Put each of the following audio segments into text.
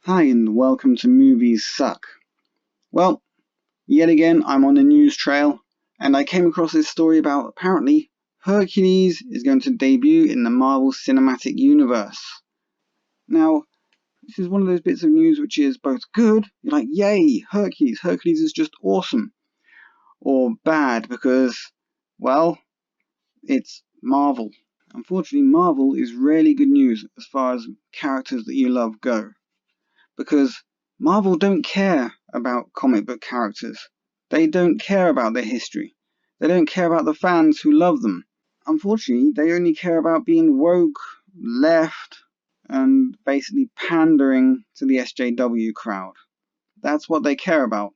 Hi and welcome to Movies Suck. Well, yet again I'm on a news trail and I came across this story about apparently Hercules is going to debut in the Marvel Cinematic Universe. Now, this is one of those bits of news which is both good, you're like, yay, Hercules is just awesome, or bad because, well, it's Marvel. Unfortunately, Marvel is rarely good news as far as characters that you love go. Because Marvel don't care about comic book characters. They don't care about their history. They don't care about the fans who love them. Unfortunately, they only care about being woke, left, and basically pandering to the SJW crowd. That's what they care about.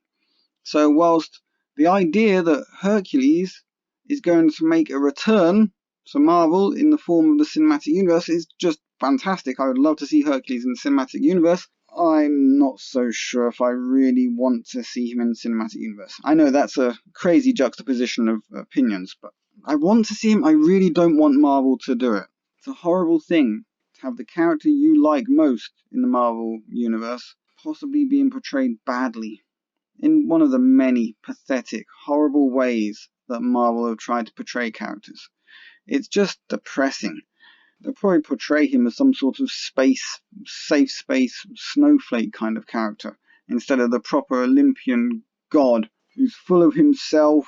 So whilst the idea that Hercules is going to make a return to Marvel in the form of the cinematic universe is just fantastic. I would love to see Hercules in the cinematic universe. I'm not so sure if I really want to see him in the cinematic universe. I know that's a crazy juxtaposition of opinions, but I want to see him. I really don't want Marvel to do it. It's a horrible thing to have the character you like most in the Marvel universe possibly being portrayed badly in one of the many pathetic, horrible ways that Marvel have tried to portray characters. It's just depressing. They'll probably portray him as some sort of safe space snowflake kind of character, instead of the proper Olympian god who's full of himself,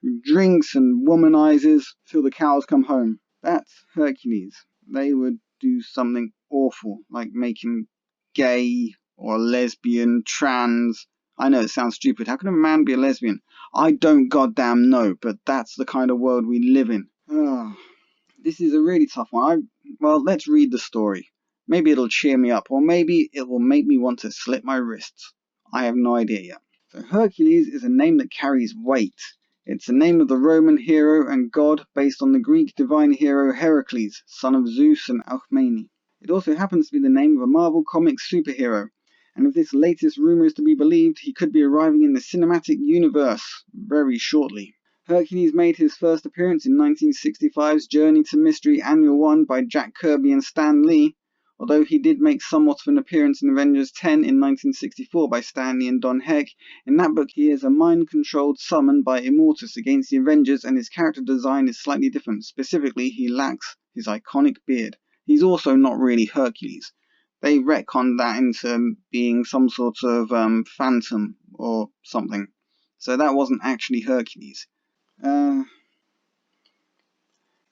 who drinks and womanizes till the cows come home. That's Hercules. They would do something awful, like make him gay or lesbian, trans. I know it sounds stupid. How can a man be a lesbian? I don't goddamn know, but that's the kind of world we live in. This is a really tough one. Well, let's read the story. Maybe it'll cheer me up, or maybe it will make me want to slit my wrists. I have no idea yet. So Hercules is a name that carries weight. It's the name of the Roman hero and god based on the Greek divine hero Heracles, son of Zeus and Alcmene. It also happens to be the name of a Marvel Comics superhero. And if this latest rumor is to be believed, he could be arriving in the cinematic universe very shortly. Hercules made his first appearance in 1965's Journey to Mystery Annual 1 by Jack Kirby and Stan Lee, although he did make somewhat of an appearance in Avengers 10 in 1964 by Stan Lee and Don Heck. In that book, he is a mind-controlled summon by Immortus against the Avengers, and his character design is slightly different. Specifically, he lacks his iconic beard. He's also not really Hercules. They retconned that into being some sort of phantom or something. So that wasn't actually Hercules. And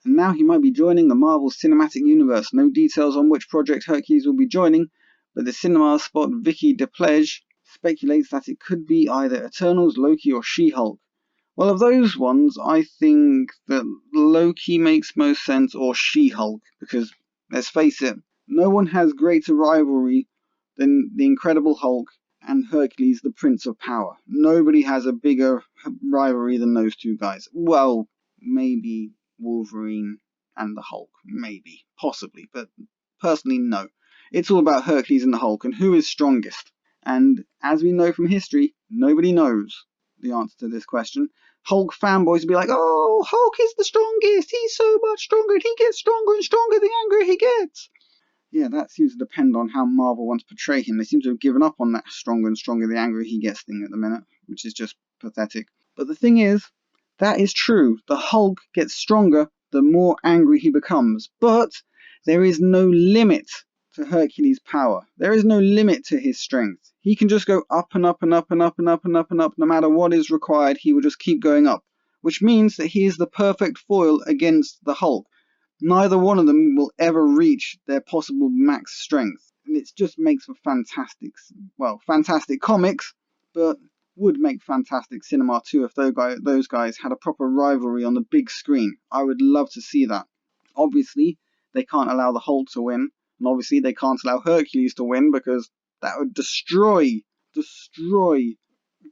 now he might be joining the Marvel Cinematic Universe. No details on which project Hercules will be joining, but the cinema spot Vicky DePledge speculates that it could be either Eternals, Loki, or She-Hulk. Well, of those ones, I think that Loki makes most sense, or She-Hulk, because, let's face it, no one has greater rivalry than the Incredible Hulk and Hercules, the Prince of Power. Nobody has a bigger rivalry than those two guys. Well, maybe Wolverine and the Hulk. Maybe. Possibly. But personally, no. It's all about Hercules and the Hulk and who is strongest. And as we know from history, nobody knows the answer to this question. Hulk fanboys will be like, oh, Hulk is the strongest. He's so much stronger. And he gets stronger and stronger the angrier he gets. Yeah, that seems to depend on how Marvel wants to portray him. They seem to have given up on that stronger and stronger the angrier he gets thing at the minute, which is just pathetic. But the thing is, that is true. The Hulk gets stronger the more angry he becomes. But there is no limit to Hercules' power. There is no limit to his strength. He can just go up and up and up and up and up and up and up. No matter what is required, he will just keep going up. Which means that he is the perfect foil against the Hulk. Neither one of them will ever reach their possible max strength. And it just makes for fantastic comics, but would make fantastic cinema too if those guys had a proper rivalry on the big screen. I would love to see that. Obviously, they can't allow the Hulk to win, and obviously they can't allow Hercules to win because that would destroy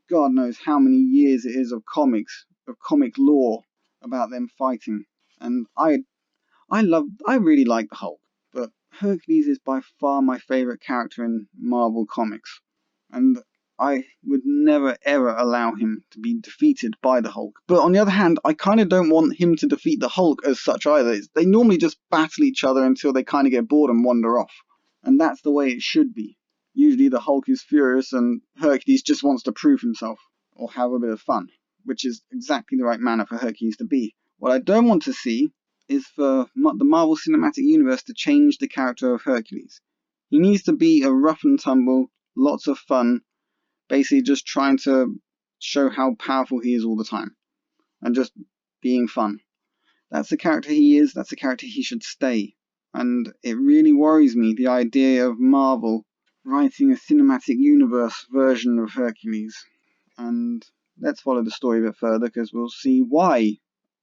God knows how many years it is of comics, of comic lore about them fighting. And I really like the Hulk, but Hercules is by far my favourite character in Marvel Comics, and I would never ever allow him to be defeated by the Hulk. But on the other hand, I kind of don't want him to defeat the Hulk as such either. They normally just battle each other until they kind of get bored and wander off, and that's the way it should be. Usually the Hulk is furious and Hercules just wants to prove himself or have a bit of fun, which is exactly the right manner for Hercules to be. What I don't want to see is for the Marvel Cinematic Universe to change the character of Hercules. He needs to be a rough and tumble, lots of fun, basically just trying to show how powerful he is all the time and just being fun. That's the character he is, that's the character he should stay. And it really worries me, the idea of Marvel writing a cinematic universe version of Hercules. And let's follow the story a bit further because we'll see why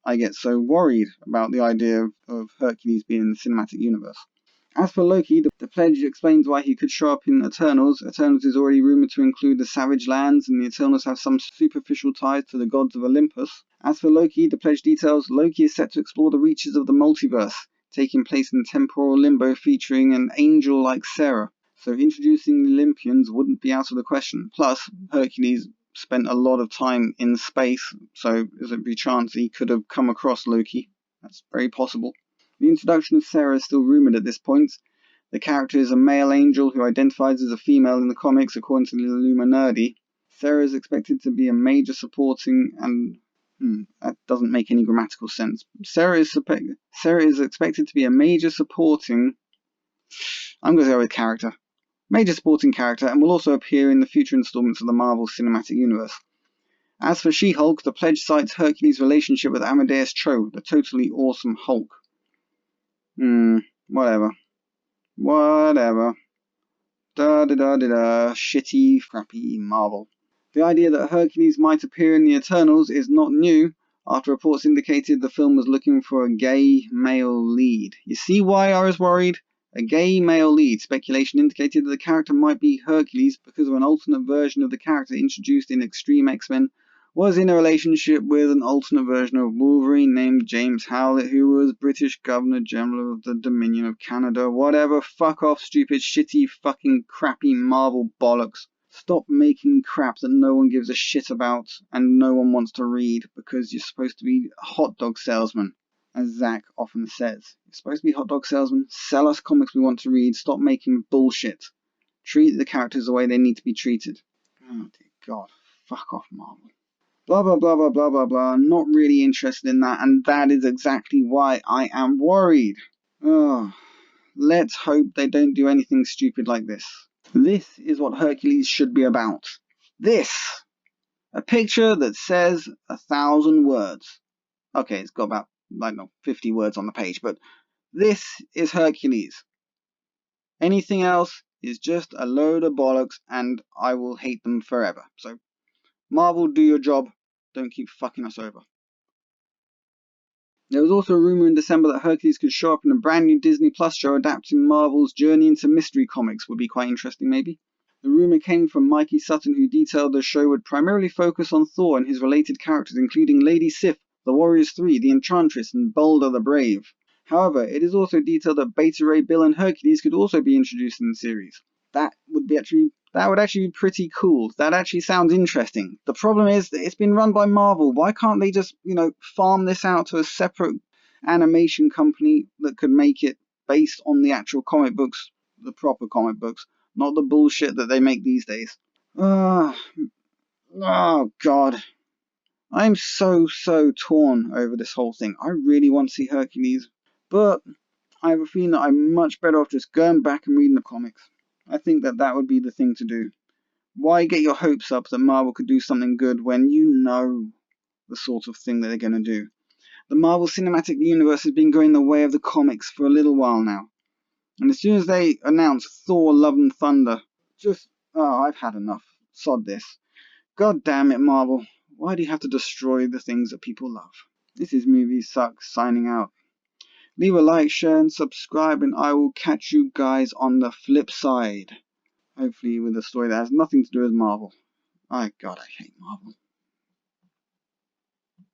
I get so worried about the idea of Hercules being in the cinematic universe. As for Loki, the pledge explains why he could show up in Eternals. Eternals is already rumoured to include the Savage Lands, and the Eternals have some superficial ties to the gods of Olympus. As for Loki, the pledge details Loki is set to explore the reaches of the multiverse, taking place in temporal limbo featuring an angel like Sarah. So introducing the Olympians wouldn't be out of the question. Plus, Hercules spent a lot of time in space, so there's every chance he could have come across Loki. That's very possible. The introduction of Sarah is still rumoured at this point. The character is a male angel who identifies as a female in the comics according to the Illuminati. Sarah is expected to be a major supporting and... that doesn't make any grammatical sense. Sarah is expected to be a major supporting... I'm going to go with character. Major supporting character and will also appear in the future installments of the Marvel Cinematic Universe. As for She-Hulk, the pledge cites Hercules' relationship with Amadeus Cho, the totally awesome Hulk. Whatever. Shitty, crappy Marvel. The idea that Hercules might appear in the Eternals is not new, after reports indicated the film was looking for a gay male lead. You see why I was worried? A gay male lead. Speculation indicated that the character might be Hercules because of an alternate version of the character introduced in Extreme X-Men was in a relationship with an alternate version of Wolverine named James Howlett, who was British Governor General of the Dominion of Canada. Whatever, fuck off, stupid, shitty, fucking crappy Marvel bollocks. Stop making crap that no one gives a shit about and no one wants to read because you're supposed to be a hot dog salesman, as Zach often says. You're supposed to be a hot dog salesman, sell us comics we want to read, stop making bullshit. Treat the characters the way they need to be treated. Oh dear God, fuck off Marvel. Blah, blah, blah, blah, blah, blah, blah. I'm not really interested in that, and that is exactly why I am worried. Oh, let's hope they don't do anything stupid like this. This is what Hercules should be about. This! A picture that says 1,000 words. Okay, it's got about, 50 words on the page, but this is Hercules. Anything else is just a load of bollocks, and I will hate them forever. So, Marvel, do your job. Don't keep fucking us over. There was also a rumour in December that Hercules could show up in a brand new Disney Plus show adapting Marvel's Journey into Mystery Comics. Would be quite interesting, maybe. The rumour came from Mikey Sutton, who detailed the show would primarily focus on Thor and his related characters, including Lady Sif, the Warriors 3, the Enchantress, and Balder the Brave. However, it is also detailed that Beta Ray Bill and Hercules could also be introduced in the series. That would actually be pretty cool. That actually sounds interesting. The problem is that it's been run by Marvel. Why can't they just, farm this out to a separate animation company that could make it based on the actual comic books, the proper comic books, not the bullshit that they make these days? Oh God. I'm so torn over this whole thing. I really want to see Hercules, but I have a feeling that I'm much better off just going back and reading the comics. I think that would be the thing to do. Why get your hopes up that Marvel could do something good when you know the sort of thing that they're going to do? The Marvel Cinematic Universe has been going the way of the comics for a little while now. And as soon as they announce Thor Love and Thunder, I've had enough. Sod this. God damn it, Marvel. Why do you have to destroy the things that people love? This is Movies Suck signing out. Leave a like, share, and subscribe, and I will catch you guys on the flip side. Hopefully with a story that has nothing to do with Marvel. God, I hate Marvel.